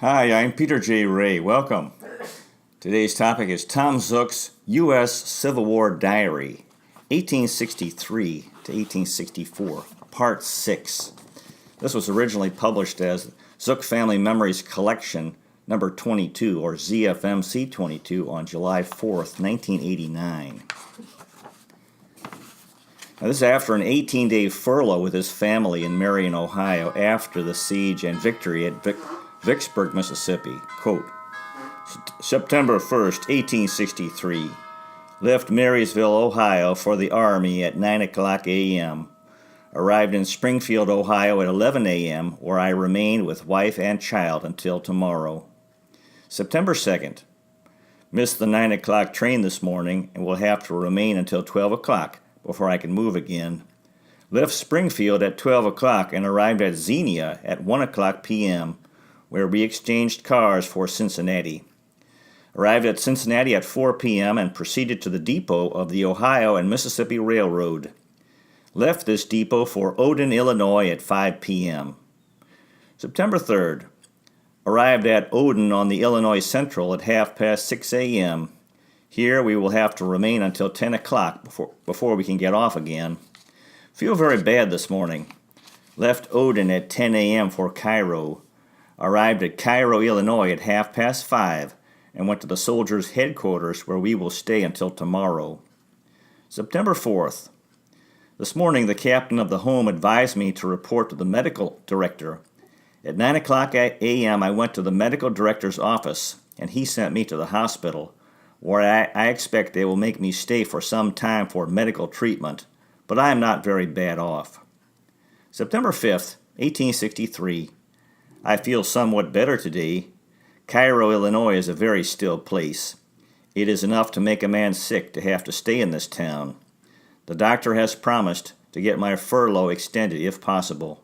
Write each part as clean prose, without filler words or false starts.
Hi, I'm Peter J. Ray. Welcome. Today's topic is Tom Zook's U.S. Civil War Diary, 1863 to 1864, Part 6. This was originally published as Zook Family Memories Collection, number 22, or ZFMC 22, on July 4th, 1989. Now, this is after an 18-day furlough with his family in Marion, Ohio, after the siege and victory at Vicksburg, Mississippi. Quote, September 1st, 1863. Left Marysville, Ohio for the Army at 9 o'clock a.m. Arrived in Springfield, Ohio at 11 a.m., where I remained with wife and child until tomorrow. September 2nd. Missed the 9 o'clock train this morning and will have to remain until 12 o'clock before I can move again. Left Springfield at 12 o'clock and arrived at Xenia at 1 o'clock p.m., where we exchanged cars for Cincinnati. Arrived at Cincinnati at 4 p.m. and proceeded to the depot of the Ohio and Mississippi Railroad. Left this depot for Odin, Illinois at 5 p.m. September 3rd. Arrived at Odin on the Illinois Central at 6:30 a.m. Here we will have to remain until 10 o'clock before we can get off again. Feel very bad this morning. Left Odin at 10 a.m. for Cairo. Arrived at Cairo, Illinois at 5:30 and went to the soldiers' headquarters where we will stay until tomorrow. September 4th. This morning the captain of the home advised me to report to the medical director. At 9 o'clock a.m. I went to the medical director's office and he sent me to the hospital, where I expect they will make me stay for some time for medical treatment, but I am not very bad off. September 5th, 1863. I feel somewhat better today. Cairo, Illinois is a very still place. It is enough to make a man sick to have to stay in this town. The doctor has promised to get my furlough extended if possible.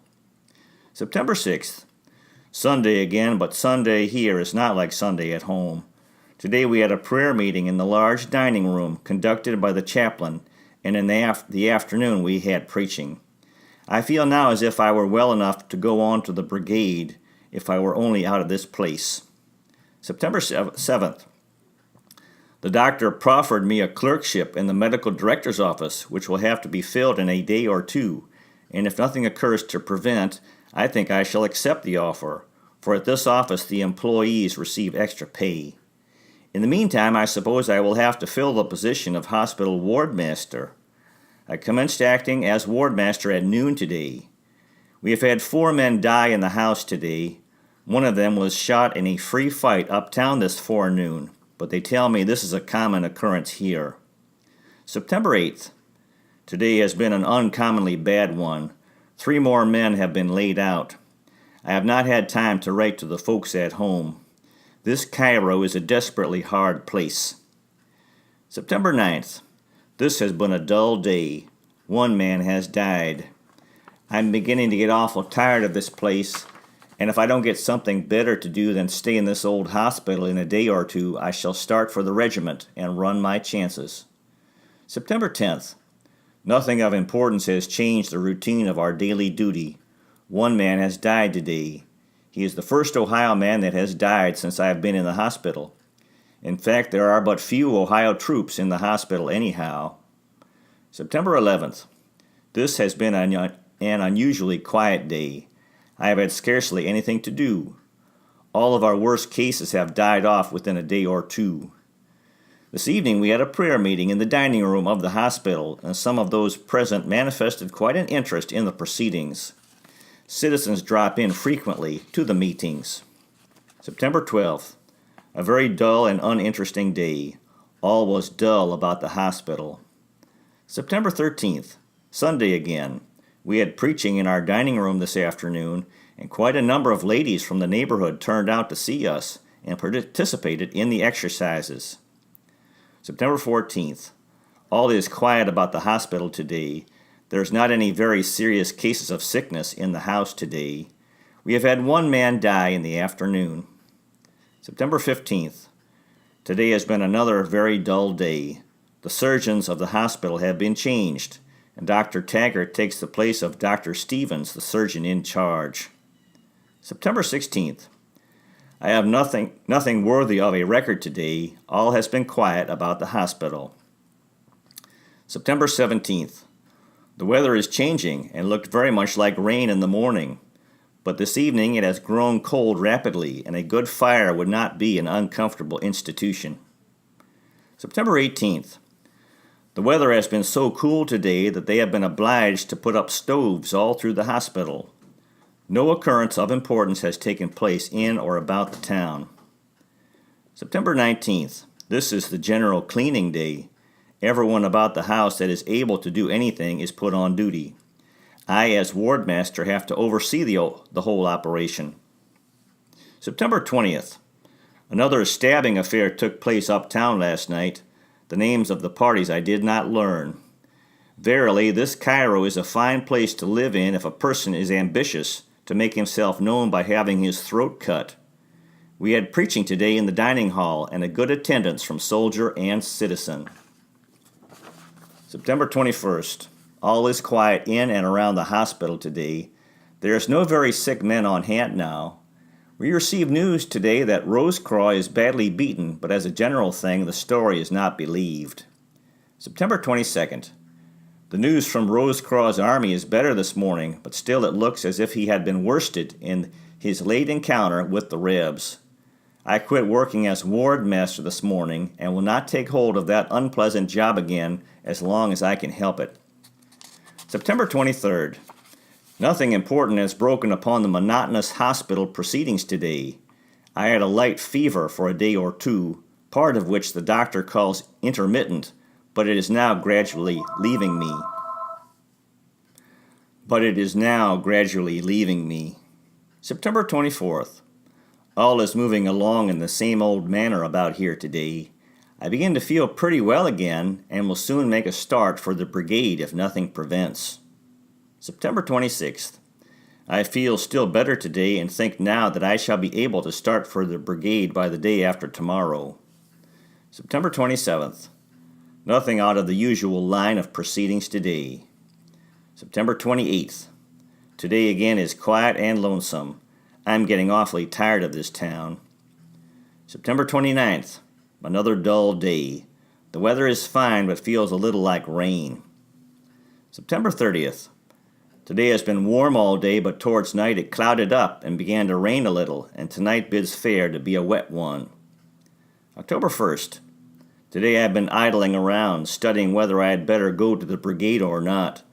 September 6th. Sunday again, but Sunday here is not like Sunday at home. Today we had a prayer meeting in the large dining room conducted by the chaplain, and in the afternoon we had preaching. I feel now as if I were well enough to go on to the brigade if I were only out of this place. September 7th. The doctor proffered me a clerkship in the medical director's office, which will have to be filled in a day or two, and if nothing occurs to prevent, I think I shall accept the offer, for at this office the employees receive extra pay. In the meantime, I suppose I will have to fill the position of hospital wardmaster. I commenced acting as wardmaster at noon today. We have had 4 men die in the house today. One of them was shot in a free fight uptown this forenoon, but they tell me this is a common occurrence here. September 8th. Today has been an uncommonly bad one. 3 more men have been laid out. I have not had time to write to the folks at home. This Cairo is a desperately hard place. September 9th. This has been a dull day. 1 man has died. I'm beginning to get awful tired of this place, and if I don't get something better to do than stay in this old hospital in a day or two, I shall start for the regiment and run my chances. September 10th. Nothing of importance has changed the routine of our daily duty. 1 man has died today. He is the first Ohio man that has died since I have been in the hospital. In fact, there are but few Ohio troops in the hospital anyhow. September 11th. This has been an unusually quiet day. I have had scarcely anything to do. All of our worst cases have died off within a day or two. This evening we had a prayer meeting in the dining room of the hospital, and some of those present manifested quite an interest in the proceedings. Citizens drop in frequently to the meetings. September 12th. A very dull and uninteresting day. All was dull about the hospital. September 13th. Sunday again. We had preaching in our dining room this afternoon, and quite a number of ladies from the neighborhood turned out to see us and participated in the exercises. September 14th. All is quiet about the hospital today. There's not any very serious cases of sickness in the house today. We have had 1 man die in the afternoon. September 15th. Today has been another very dull day. The surgeons of the hospital have been changed, and Dr. Taggart takes the place of Dr. Stevens, the surgeon in charge. September 16th. I have nothing worthy of a record today. All has been quiet about the hospital. September 17th. The weather is changing and looked very much like rain in the morning. But this evening it has grown cold rapidly, and a good fire would not be an uncomfortable institution. September 18th. The weather has been so cool today that they have been obliged to put up stoves all through the hospital. No occurrence of importance has taken place in or about the town. September 19th. This is the general cleaning day. Everyone about the house that is able to do anything is put on duty. I, as wardmaster, have to oversee the whole operation. September 20th. Another stabbing affair took place uptown last night. The names of the parties I did not learn. Verily, this Cairo is a fine place to live in if a person is ambitious to make himself known by having his throat cut. We had preaching today in the dining hall and a good attendance from soldier and citizen. September 21st. All is quiet in and around the hospital today. There is no very sick men on hand now. We received news today that Rosecroix is badly beaten, but as a general thing, the story is not believed. September 22nd. The news from Rosecroix's army is better this morning, but still it looks as if he had been worsted in his late encounter with the Rebs. I quit working as ward master this morning and will not take hold of that unpleasant job again as long as I can help it. September 23rd. Nothing important has broken upon the monotonous hospital proceedings today. I had a light fever for a day or two, part of which the doctor calls intermittent, but it is now gradually leaving me. September 24th. All is moving along in the same old manner about here today. I begin to feel pretty well again and will soon make a start for the brigade if nothing prevents. September 26th. I feel still better today and think now that I shall be able to start for the brigade by the day after tomorrow. September 27th. Nothing out of the usual line of proceedings today. September 28th. Today again is quiet and lonesome. I'm getting awfully tired of this town. September 29th. Another dull day. The weather is fine but feels a little like rain. September 30th. Today has been warm all day, but towards night it clouded up and began to rain a little, and tonight bids fair to be a wet one. October 1st. Today I have been idling around, studying whether I had better go to the brigade or not.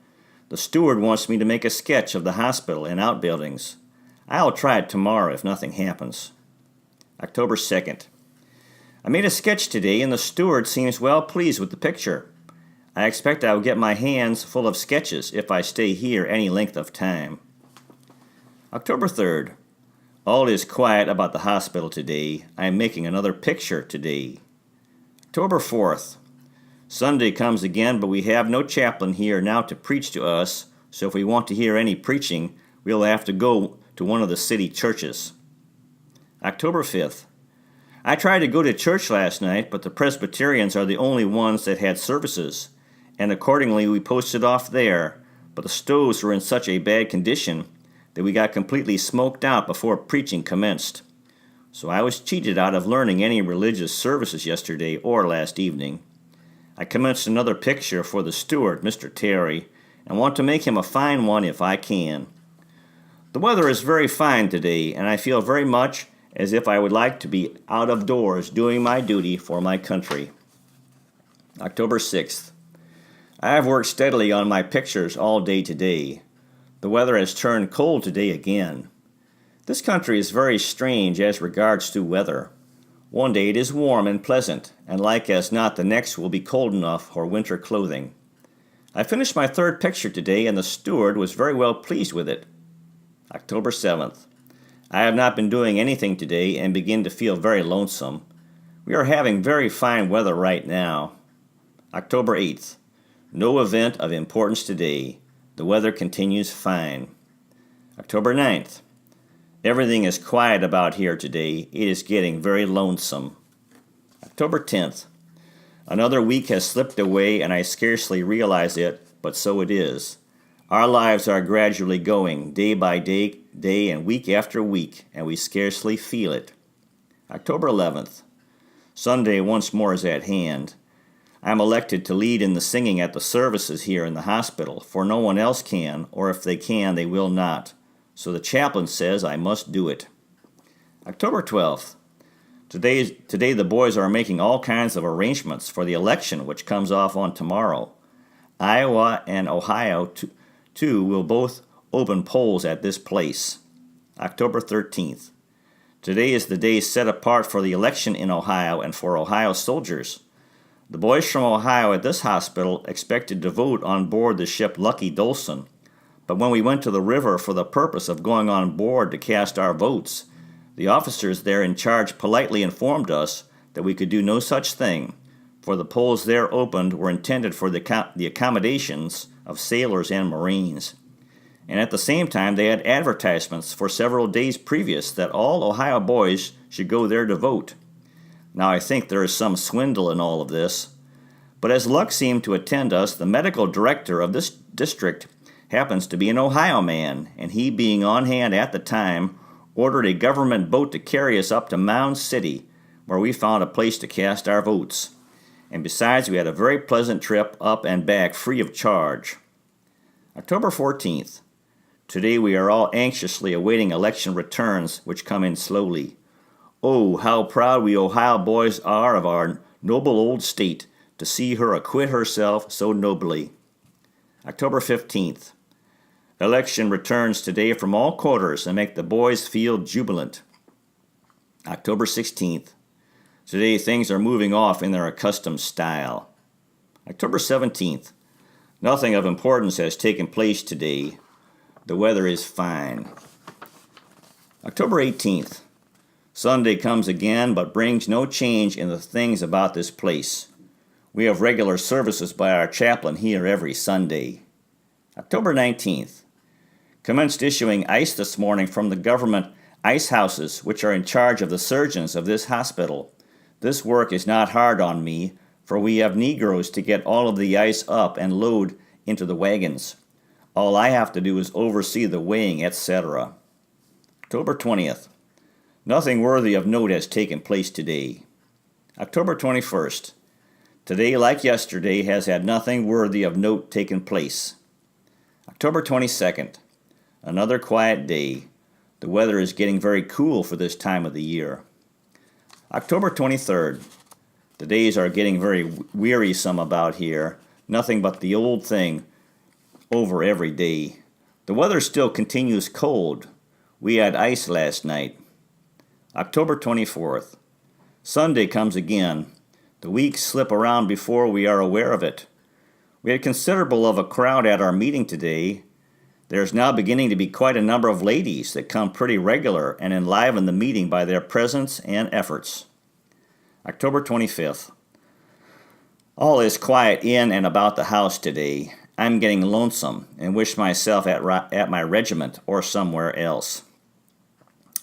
The steward wants me to make a sketch of the hospital and outbuildings. I'll try it tomorrow if nothing happens. October 2nd. I made a sketch today, and the steward seems well pleased with the picture. I expect I will get my hands full of sketches if I stay here any length of time. October 3rd. All is quiet about the hospital today. I am making another picture today. October 4th. Sunday comes again, but we have no chaplain here now to preach to us, so if we want to hear any preaching, we'll have to go to one of the city churches. October 5th. I tried to go to church last night, but the Presbyterians are the only ones that had services, and accordingly we posted off there, but the stoves were in such a bad condition that we got completely smoked out before preaching commenced. So I was cheated out of learning any religious services yesterday or last evening. I commenced another picture for the steward, Mr. Terry, and want to make him a fine one if I can. The weather is very fine today, and I feel very much as if I would like to be out of doors doing my duty for my country. October 6th. I have worked steadily on my pictures all day today. The weather has turned cold today again. This country is very strange as regards to weather. One day it is warm and pleasant, and like as not the next will be cold enough for winter clothing. I finished my third picture today, and the steward was very well pleased with it. October 7th. I have not been doing anything today and begin to feel very lonesome. We are having very fine weather right now. October 8th. No event of importance today. The weather continues fine. October 9th. Everything is quiet about here today. It is getting very lonesome. October 10th. Another week has slipped away and I scarcely realize it, but so it is. Our lives are gradually going, day by day and week after week, and we scarcely feel it. October 11th. Sunday once more is at hand. I am elected to lead in the singing at the services here in the hospital, for no one else can, or if they can, they will not. So the chaplain says I must do it. October 12th. Today the boys are making all kinds of arrangements for the election, which comes off on tomorrow. Iowa and Ohio, too, will both open polls at this place. October 13th. Today is the day set apart for the election in Ohio and for Ohio soldiers. The boys from Ohio at this hospital expected to vote on board the ship Lucky Dolson, but when we went to the river for the purpose of going on board to cast our votes, the officers there in charge politely informed us that we could do no such thing, for the polls there opened were intended for the accommodations of sailors and Marines. And at the same time they had advertisements for several days previous that all Ohio boys should go there to vote. Now I think there is some swindle in all of this, but as luck seemed to attend us, the medical director of this district happens to be an Ohio man, and he, being on hand at the time, ordered a government boat to carry us up to Mound City, where we found a place to cast our votes. And besides, we had a very pleasant trip up and back free of charge. October 14th. Today we are all anxiously awaiting election returns, which come in slowly. Oh, how proud we Ohio boys are of our noble old state to see her acquit herself so nobly. October 15th. Election returns today from all quarters and make the boys feel jubilant. October 16th. Today things are moving off in their accustomed style. October 17th. Nothing of importance has taken place today. The weather is fine. October 18th. Sunday comes again, but brings no change in the things about this place. We have regular services by our chaplain here every Sunday. October 19th. Commenced issuing ice this morning from the government ice houses, which are in charge of the surgeons of this hospital. This work is not hard on me, for we have Negroes to get all of the ice up and load into the wagons. All I have to do is oversee the weighing, etc. October 20th. Nothing worthy of note has taken place today. October 21st. Today, like yesterday, has had nothing worthy of note taken place. October 22nd. Another quiet day. The weather is getting very cool for this time of the year. October 23rd. The days are getting very wearisome about here. Nothing but the old thing over every day. The weather still continues cold. We had ice last night. October 24th. Sunday comes again. The weeks slip around before we are aware of it. We had considerable of a crowd at our meeting today. There is now beginning to be quite a number of ladies that come pretty regular and enliven the meeting by their presence and efforts. October 25th. All is quiet in and about the house today. I'm getting lonesome and wish myself at my regiment or somewhere else.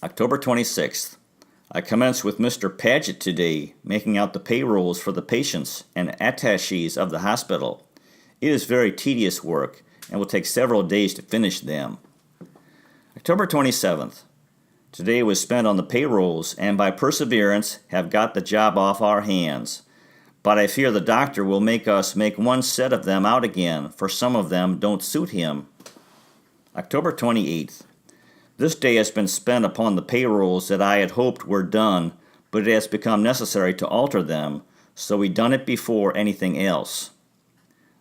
October 26th. I commenced with Mr. Paget today, making out the payrolls for the patients and attachés of the hospital. It is very tedious work and will take several days to finish them. October 27th. Today was spent on the payrolls and by perseverance have got the job off our hands. But I fear the doctor will make us make one set of them out again, for some of them don't suit him. October 28th. This day has been spent upon the payrolls that I had hoped were done, but it has become necessary to alter them, so we done it before anything else.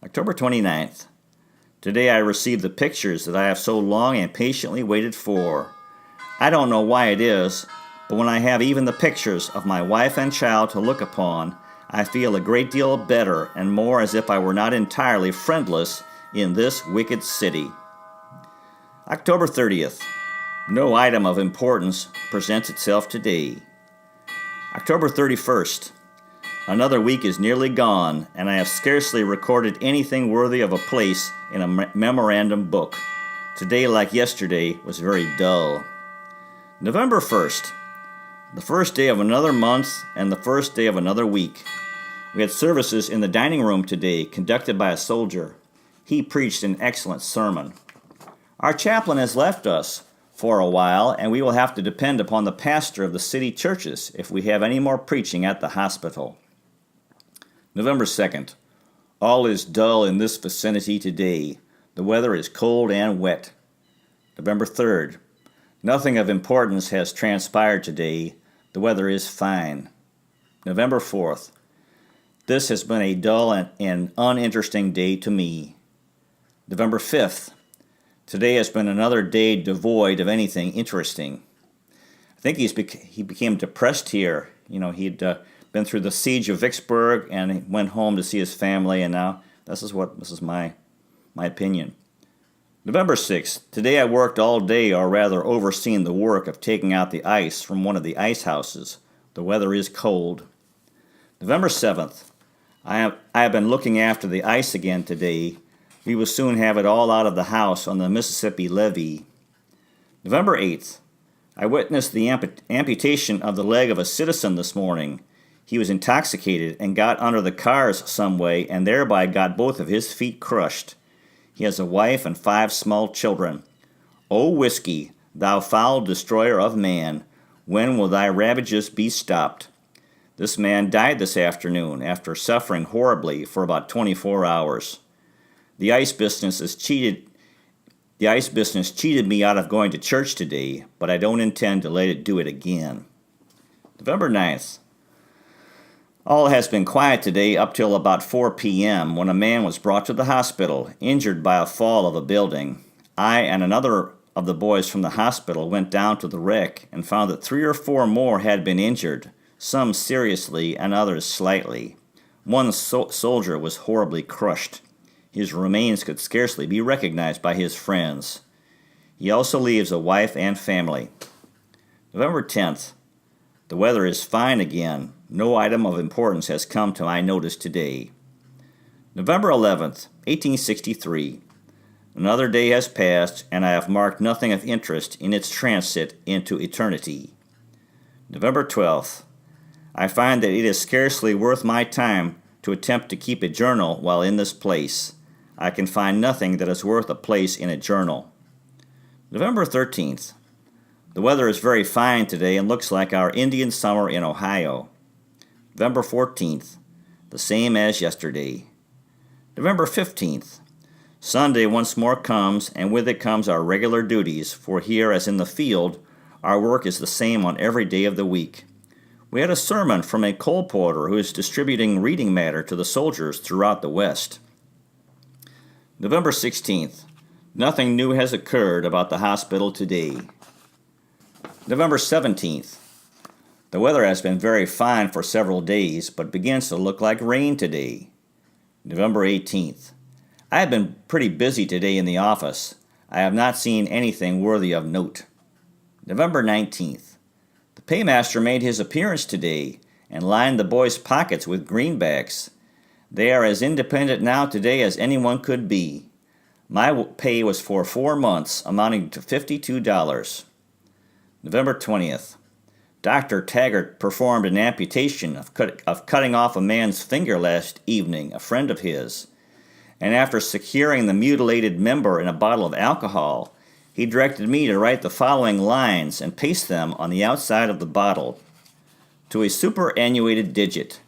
October 29th. Today I received the pictures that I have so long and patiently waited for. I don't know why it is, but when I have even the pictures of my wife and child to look upon, I feel a great deal better and more as if I were not entirely friendless in this wicked city. October 30th. No item of importance presents itself today. October 31st. Another week is nearly gone, and I have scarcely recorded anything worthy of a place in a memorandum book. Today, like yesterday, was very dull. November 1st. The first day of another month and the first day of another week. We had services in the dining room today, conducted by a soldier. He preached an excellent sermon. Our chaplain has left us, for a while, and we will have to depend upon the pastor of the city churches if we have any more preaching at the hospital. November 2nd. All is dull in this vicinity today. The weather is cold and wet. November 3rd. Nothing of importance has transpired today. The weather is fine. November 4th. This has been a dull and uninteresting day to me. November 5th. Today has been another day devoid of anything interesting. I think he became depressed here. He'd been through the siege of Vicksburg and he went home to see his family, and now this is my opinion. November 6th. Today I worked all day, or rather overseen the work of taking out the ice from one of the ice houses. The weather is cold. November 7th. I have been looking after the ice again today. We will soon have it all out of the house on the Mississippi levee. November 8th. I witnessed the amputation of the leg of a citizen this morning. He was intoxicated and got under the cars some way and thereby got both of his feet crushed. He has a wife and 5 small children. O whiskey, thou foul destroyer of man, when will thy ravages be stopped? This man died this afternoon after suffering horribly for about 24 hours. The ice business cheated me out of going to church today, but I don't intend to let it do it again. November 9th. All has been quiet today up till about 4 p.m. when a man was brought to the hospital, injured by a fall of a building. I and another of the boys from the hospital went down to the wreck and found that 3 or 4 more had been injured, some seriously and others slightly. One soldier was horribly crushed. His remains could scarcely be recognized by his friends. He also leaves a wife and family. November 10th. The weather is fine again. No item of importance has come to my notice today. November 11th, 1863. Another day has passed, and I have marked nothing of interest in its transit into eternity. November 12th. I find that it is scarcely worth my time to attempt to keep a journal while in this place. I can find nothing that is worth a place in a journal. November 13th. The weather is very fine today and looks like our Indian summer in Ohio. November 14th. The same as yesterday. November 15th. Sunday once more comes, and with it comes our regular duties, for here, as in the field, our work is the same on every day of the week. We had a sermon from a coal porter who is distributing reading matter to the soldiers throughout the West. November 16th. Nothing new has occurred about the hospital today. November 17th. The weather has been very fine for several days, but begins to look like rain today. November 18th. I have been pretty busy today in the office. I have not seen anything worthy of note. November 19th. The paymaster made his appearance today and lined the boys' pockets with greenbacks. They are as independent now today as anyone could be. My pay was for 4 months, amounting to $52. November 20th. Dr. Taggart performed an amputation of cutting off a man's finger last evening, a friend of his. And after securing the mutilated member in a bottle of alcohol, he directed me to write the following lines and paste them on the outside of the bottle. To a superannuated digit.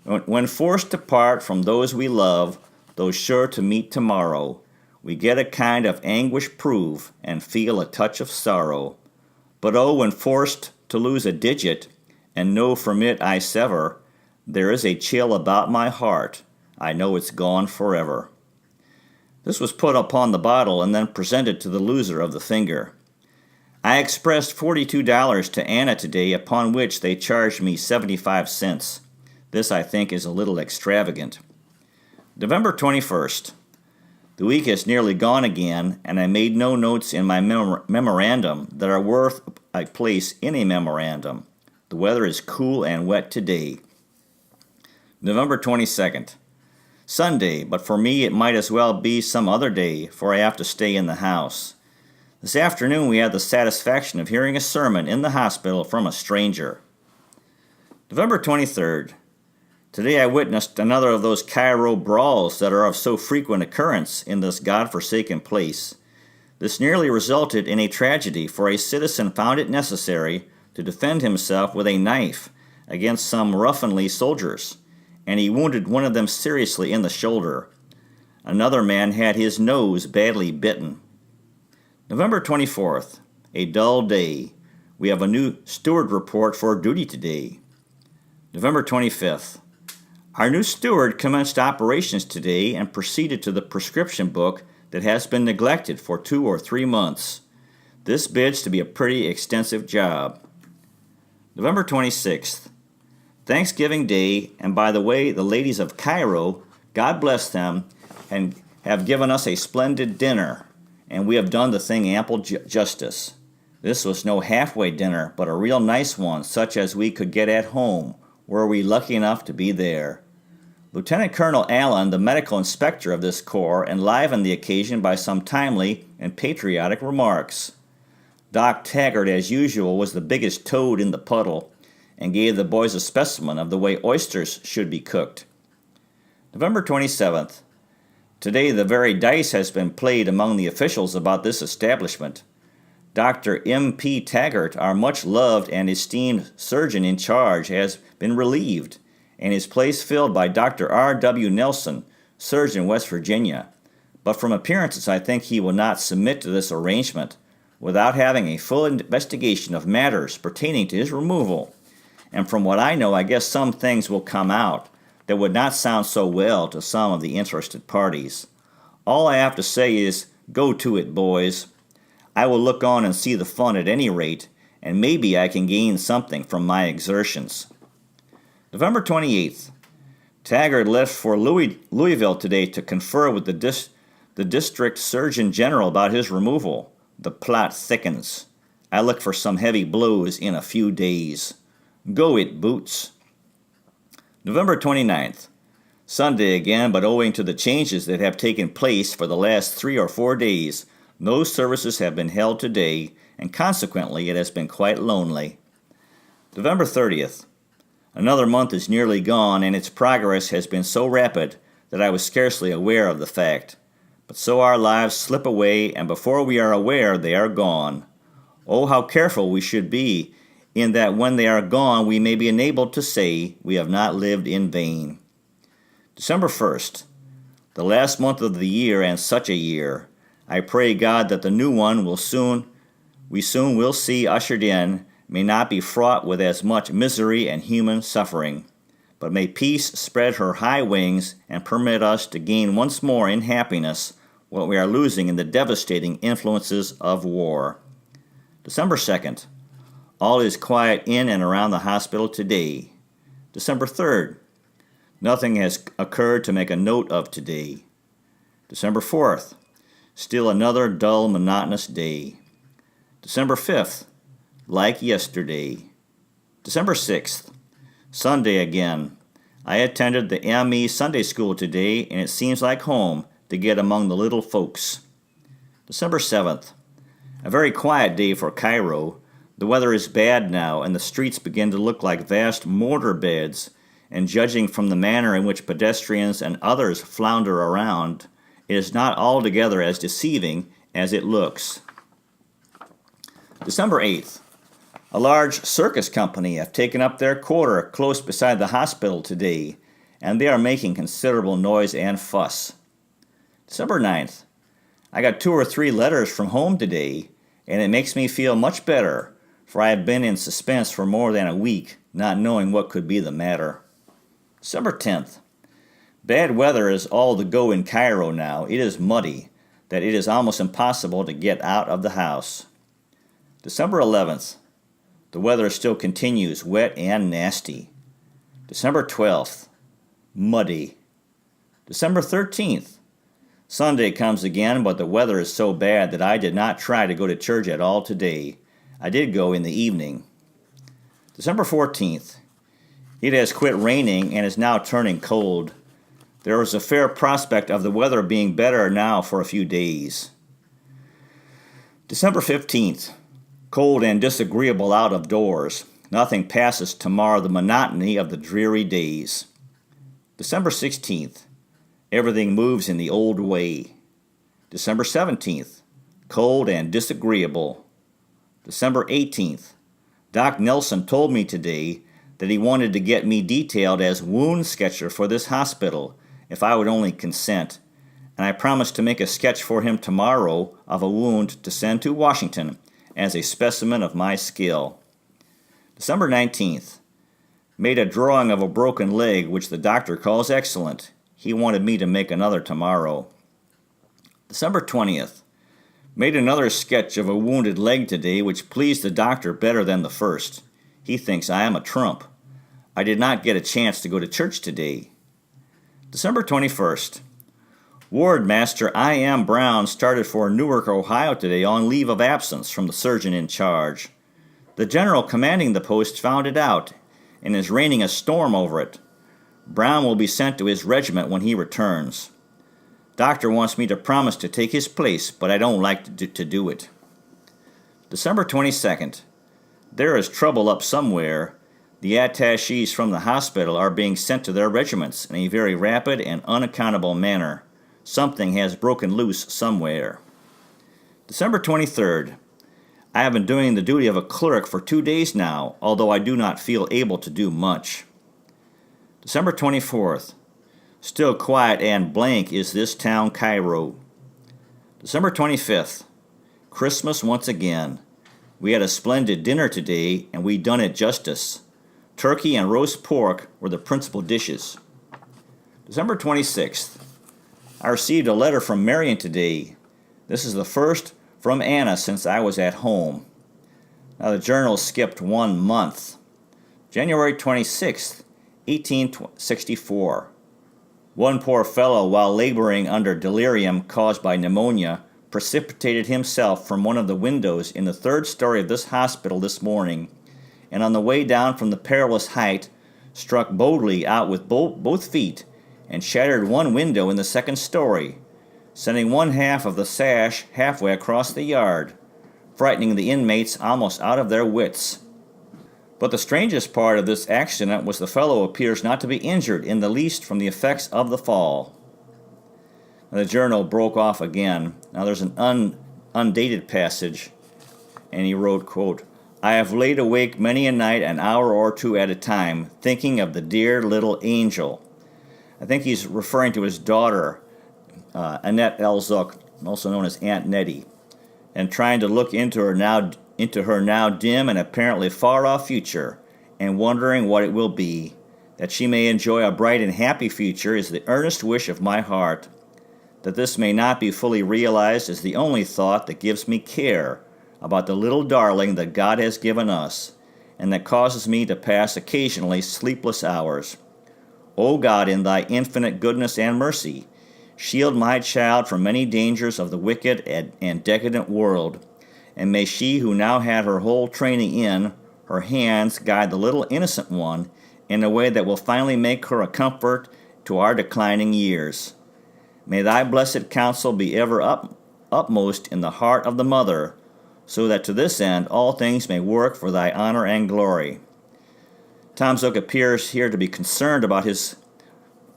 When forced to part from those we love, those sure to meet tomorrow, we get a kind of anguish prove and feel a touch of sorrow. But oh, when forced to lose a digit, and know from it I sever, there is a chill about my heart. I know it's gone forever. This was put upon the bottle and then presented to the loser of the finger. I expressed $42 to Anna today, upon which they charged me 75 cents. This, I think, is a little extravagant. November 21st. The week is nearly gone again, and I made no notes in my memorandum that are worth a place in a memorandum. The weather is cool and wet today. November 22nd. Sunday, but for me it might as well be some other day, for I have to stay in the house. This afternoon we had the satisfaction of hearing a sermon in the hospital from a stranger. November 23rd. Today I witnessed another of those Cairo brawls that are of so frequent occurrence in this God-forsaken place. This nearly resulted in a tragedy, for a citizen found it necessary to defend himself with a knife against some ruffianly soldiers, and he wounded one of them seriously in the shoulder. Another man had his nose badly bitten. November 24th, a dull day. We have a new steward report for duty today. November 25th, our new steward commenced operations today and proceeded to the prescription book that has been neglected for 2 or 3 months. This bids to be a pretty extensive job. November 26th, Thanksgiving Day, and by the way, the ladies of Cairo, God bless them, and have given us a splendid dinner, and we have done the thing ample justice. This was no halfway dinner, but a real nice one, such as we could get at home, were we lucky enough to be there. Lieutenant Colonel Allen, the medical inspector of this corps, enlivened the occasion by some timely and patriotic remarks. Doc Taggart, as usual, was the biggest toad in the puddle, and gave the boys a specimen of the way oysters should be cooked. November 27th. Today the very dice has been played among the officials about this establishment. Dr. M.P. Taggart, our much-loved and esteemed surgeon in charge, has been relieved, and his place filled by Dr. R.W. Nelson, surgeon, West Virginia. But from appearances I think he will not submit to this arrangement without having a full investigation of matters pertaining to his removal. And from what I know, I guess some things will come out that would not sound so well to some of the interested parties. All I have to say is, go to it, boys. I will look on and see the fun at any rate, and maybe I can gain something from my exertions. November 28th. Taggart left for Louisville today to confer with the district surgeon general about his removal. The plot thickens. I look for some heavy blows in a few days. Go it, Boots. November 29th. Sunday again, but owing to the changes that have taken place for the last 3 or 4 days, no services have been held today, and consequently it has been quite lonely. November 30th. Another month is nearly gone, and its progress has been so rapid that I was scarcely aware of the fact. But so our lives slip away, and before we are aware, they are gone. Oh, how careful we should be, in that when they are gone we may be enabled to say we have not lived in vain. December 1st. The last month of the year, and such a year. I pray God that the new one we soon will see ushered in may not be fraught with as much misery and human suffering, but may peace spread her high wings and permit us to gain once more in happiness what we are losing in the devastating influences of war. December 2nd. All is quiet in and around the hospital today. December 3rd. Nothing has occurred to make a note of today. December 4th. Still another dull, monotonous day. December 5th. Like yesterday. December 6th. Sunday again. I attended the M.E. Sunday School today, and it seems like home to get among the little folks. December 7th. A very quiet day for Cairo. The weather is bad now, and the streets begin to look like vast mortar beds, and judging from the manner in which pedestrians and others flounder around, it is not altogether as deceiving as it looks. December 8th. A large circus company have taken up their quarter close beside the hospital today, and they are making considerable noise and fuss. December 9th. I got 2 or 3 letters from home today, and it makes me feel much better, for I have been in suspense for more than a week, not knowing what could be the matter. December 10th. Bad weather is all the go in Cairo now. It is muddy, that it is almost impossible to get out of the house. December 11th. The weather still continues wet and nasty. December 12th. Muddy. December 13th. Sunday comes again, but the weather is so bad that I did not try to go to church at all today. I did go in the evening. December 14th. It has quit raining and is now turning cold. There is a fair prospect of the weather being better now for a few days. December 15th. Cold and disagreeable out of doors. Nothing passes to mar the monotony of the dreary days. December 16th. Everything moves in the old way. December 17th. cold and disagreeable. December 18th. Doc Nelson told me today that he wanted to get me detailed as wound sketcher for this hospital if I would only consent, and I promised to make a sketch for him tomorrow of a wound to send to Washington as a specimen of my skill. December 19th. Made a drawing of a broken leg which the doctor calls excellent. He wanted me to make another tomorrow. December 20th. Made another sketch of a wounded leg today which pleased the doctor better than the first. He thinks I am a trump. I did not get a chance to go to church today. December 21st. Ward Master I.M. Brown started for Newark, Ohio today on leave of absence from the surgeon in charge. The general commanding the post found it out and is raining a storm over it. Brown will be sent to his regiment when he returns. Doctor wants me to promise to take his place, but I don't like to do it. December 22nd. There is trouble up somewhere. The attaches from the hospital are being sent to their regiments in a very rapid and unaccountable manner. Something has broken loose somewhere. December 23rd. I have been doing the duty of a clerk for 2 days now, although I do not feel able to do much. December 24th. Still quiet and blank is this town, Cairo. December 25th. Christmas once again. We had a splendid dinner today, and we done it justice. Turkey and roast pork were the principal dishes. December 26th. I received a letter from Marion today. This is the first from Anna since I was at home. Now the journal skipped 1 month. January 26th, 1864. One poor fellow, while laboring under delirium caused by pneumonia, precipitated himself from one of the windows in the 3rd story of this hospital this morning, and on the way down from the perilous height, struck boldly out with both feet and shattered one window in the 2nd story, sending one half of the sash halfway across the yard, frightening the inmates almost out of their wits. But the strangest part of this accident was the fellow appears not to be injured in the least from the effects of the fall. Now, the journal broke off again. Now there's an undated passage, and he wrote, quote, I have laid awake many a night an hour or two at a time, thinking of the dear little angel. I think he's referring to his daughter, Annette L. Zook, also known as Aunt Nettie, and trying to look into her now dim and apparently far-off future, and wondering what it will be. That she may enjoy a bright and happy future is the earnest wish of my heart. That this may not be fully realized is the only thought that gives me care about the little darling that God has given us, and that causes me to pass occasionally sleepless hours. O God, in thy infinite goodness and mercy, shield my child from many dangers of the wicked and decadent world, and may she who now had her whole training in her hands guide the little innocent one in a way that will finally make her a comfort to our declining years. May thy blessed counsel be ever upmost in the heart of the mother, so that to this end all things may work for thy honor and glory. Tom Zook appears here to be concerned about his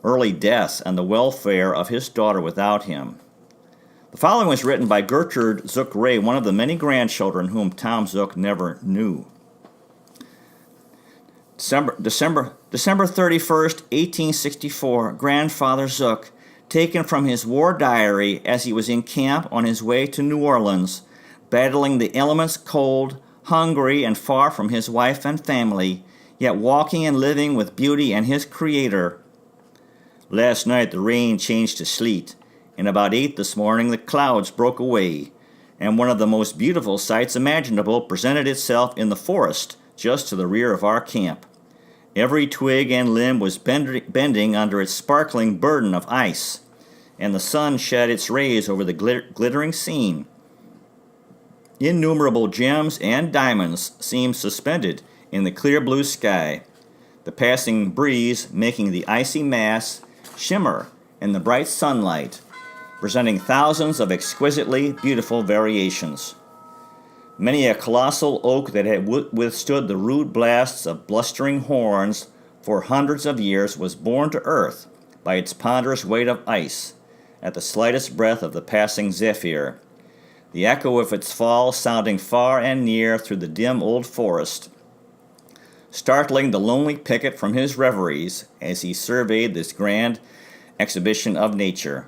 early death and the welfare of his daughter without him. The following was written by Gertrude Zook Ray, one of the many grandchildren whom Tom Zook never knew. December 31st, 1864, Grandfather Zook, taken from his war diary as he was in camp on his way to New Orleans, battling the elements, cold, hungry, and far from his wife and family, yet walking and living with beauty and his Creator. Last night the rain changed to sleet, and about 8 this morning the clouds broke away, and one of the most beautiful sights imaginable presented itself in the forest just to the rear of our camp. Every twig and limb was bending under its sparkling burden of ice, and the sun shed its rays over the glittering scene. Innumerable gems and diamonds seemed suspended in the clear blue sky, the passing breeze making the icy mass shimmer in the bright sunlight, presenting thousands of exquisitely beautiful variations. Many a colossal oak that had withstood the rude blasts of blustering horns for hundreds of years was borne to earth by its ponderous weight of ice at the slightest breath of the passing zephyr. the echo of its fall sounding far and near through the dim old forest, startling the lonely picket from his reveries as he surveyed this grand exhibition of nature.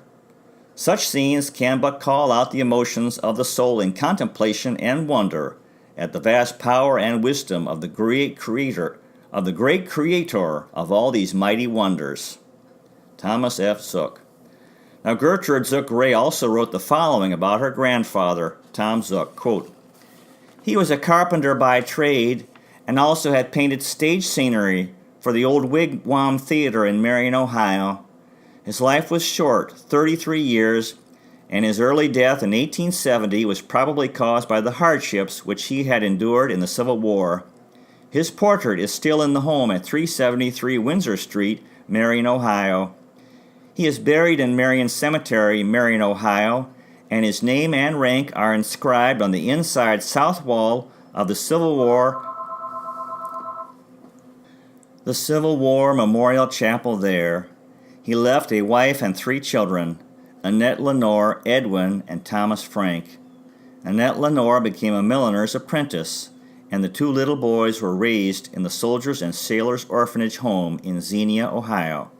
Such scenes can but call out the emotions of the soul in contemplation and wonder at the vast power and wisdom of the great creator of all these mighty wonders. Thomas F. Zook. Now, Gertrude Zook Ray also wrote the following about her grandfather, Tom Zook, quote, "He was a carpenter by trade and also had painted stage scenery for the old Wigwam Theater in Marion, Ohio. His life was short, 33 years, and his early death in 1870 was probably caused by the hardships which he had endured in the Civil War. His portrait is still in the home at 373 Windsor Street, Marion, Ohio. He is buried in Marion Cemetery, Marion, Ohio, and his name and rank are inscribed on the inside south wall of the Civil War Memorial Chapel there. He left a wife and 3 children, Annette Lenore, Edwin, and Thomas Frank. Annette Lenore became a milliner's apprentice, and the 2 little boys were raised in the Soldiers and Sailors Orphanage Home in Xenia, Ohio."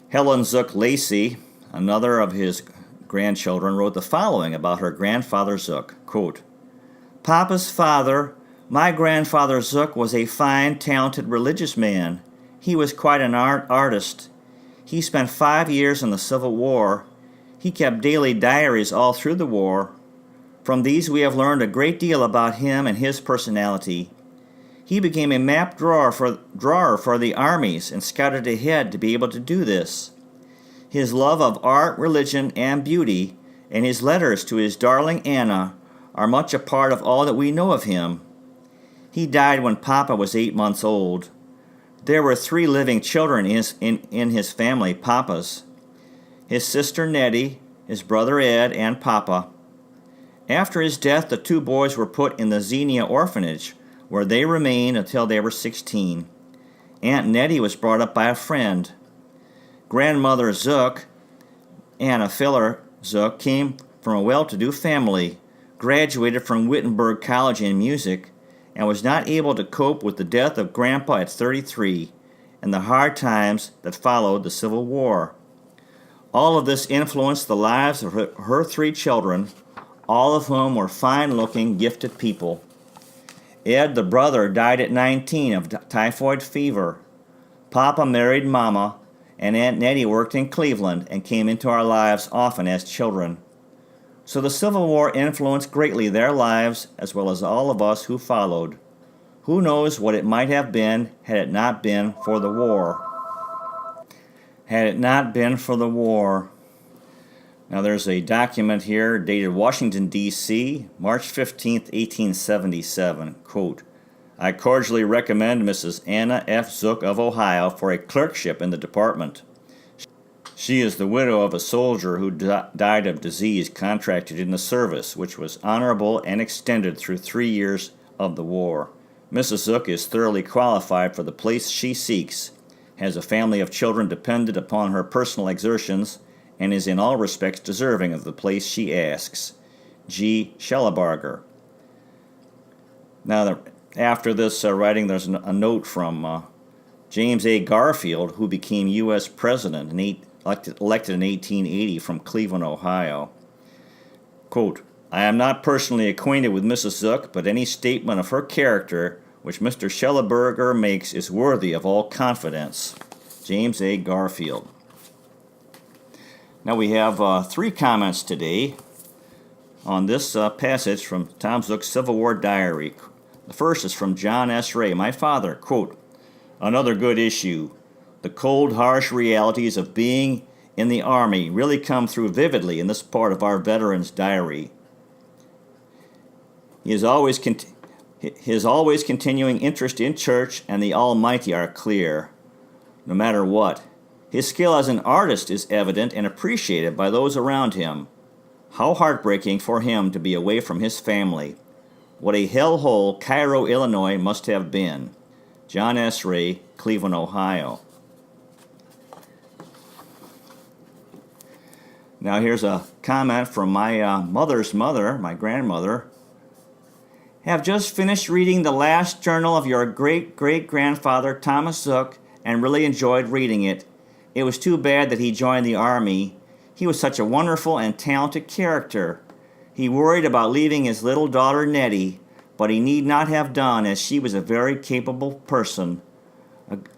Helen Sook Lisi, another of his grandchildren, wrote the following about her grandfather Zook, quote, "Papa's father, my grandfather Zook, was a fine, talented religious man. He was quite an artist. He spent 5 years in the Civil War. He kept daily diaries all through the war. From these we have learned a great deal about him and his personality. He became a map drawer for the armies and scouted ahead to be able to do this. His love of art, religion, and beauty, and his letters to his darling Anna are much a part of all that we know of him. He died when Papa was 8 months old. There were 3 living children in his family, Papa's: his sister Nettie, his brother Ed, and Papa. After his death, the 2 boys were put in the Xenia orphanage, where they remained until they were 16. Aunt Nettie was brought up by a friend. Grandmother Zuck, Anna Filler Zuck, came from a well-to-do family, graduated from Wittenberg College in music, and was not able to cope with the death of Grandpa at 33 and the hard times that followed the Civil War. All of this influenced the lives of her 3 children, all of whom were fine-looking, gifted people. Ed, the brother, died at 19 of typhoid fever. Papa married Mama, and Aunt Nettie worked in Cleveland and came into our lives often as children. So the Civil War influenced greatly their lives as well as all of us who followed. Who knows what it might have been had it not been for the war. Now there's a document here dated Washington, D.C., March 15, 1877. Quote, "I cordially recommend Mrs. Anna F. Zook of Ohio for a clerkship in the department. She is the widow of a soldier who died of disease contracted in the service, which was honorable and extended through 3 years of the war. Mrs. Zook is thoroughly qualified for the place she seeks, has a family of children dependent upon her personal exertions, and is in all respects deserving of the place she asks. G. Schellebarger." Now, after this writing, there's a note from James A. Garfield, who became U.S. President and elected in 1880 from Cleveland, Ohio. Quote, "I am not personally acquainted with Mrs. Zook, but any statement of her character which Mr. Schellebarger makes is worthy of all confidence." James A. Garfield. Now we have 3 comments today on this passage from Tom Zook's Civil War Diary. The first is from John S. Ray, my father, quote, "Another good issue. The cold, harsh realities of being in the Army really come through vividly in this part of our veteran's diary. His always continuing interest in church and the Almighty are clear, no matter what. His skill as an artist is evident and appreciated by those around him. How heartbreaking for him to be away from his family. What a hellhole Cairo, Illinois must have been. John S. Ray, Cleveland, Ohio." Now here's a comment from my mother's mother, my grandmother. Have just finished reading the last journal of your great-great-grandfather Thomas Zook and really enjoyed reading it. It was too bad that he joined the Army. He was such a wonderful and talented character. He worried about leaving his little daughter Nettie, but he need not have done, as she was a very capable person.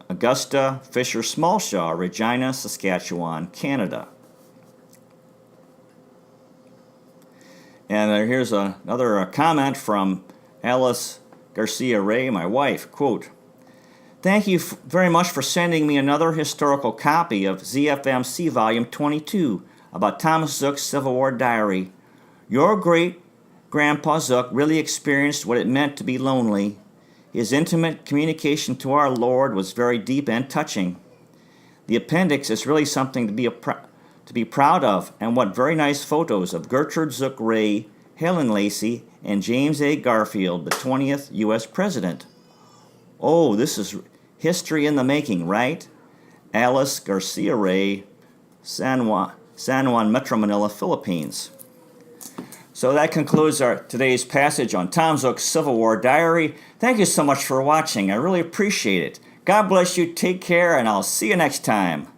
Augusta Fisher Smallshaw, Regina, Saskatchewan, Canada. And here's another comment from Alice Garcia Ray, my wife. Quote, thank you very much for sending me another historical copy of ZFMC Volume 22 about Thomas Zook's Civil War diary. Your great-grandpa Zook really experienced what it meant to be lonely. His intimate communication to our Lord was very deep and touching. The appendix is really something to be proud of, and what very nice photos of Gertrude Zook Ray, Helen Lacey, and James A. Garfield, the 20th U.S. President. Oh, this is history in the making, right? Alice Garcia Ray, San Juan, Metro Manila, Philippines. So that concludes today's passage on Tom Zook's Civil War diary. Thank you so much for watching. I really appreciate it. God bless you, take care, and I'll see you next time.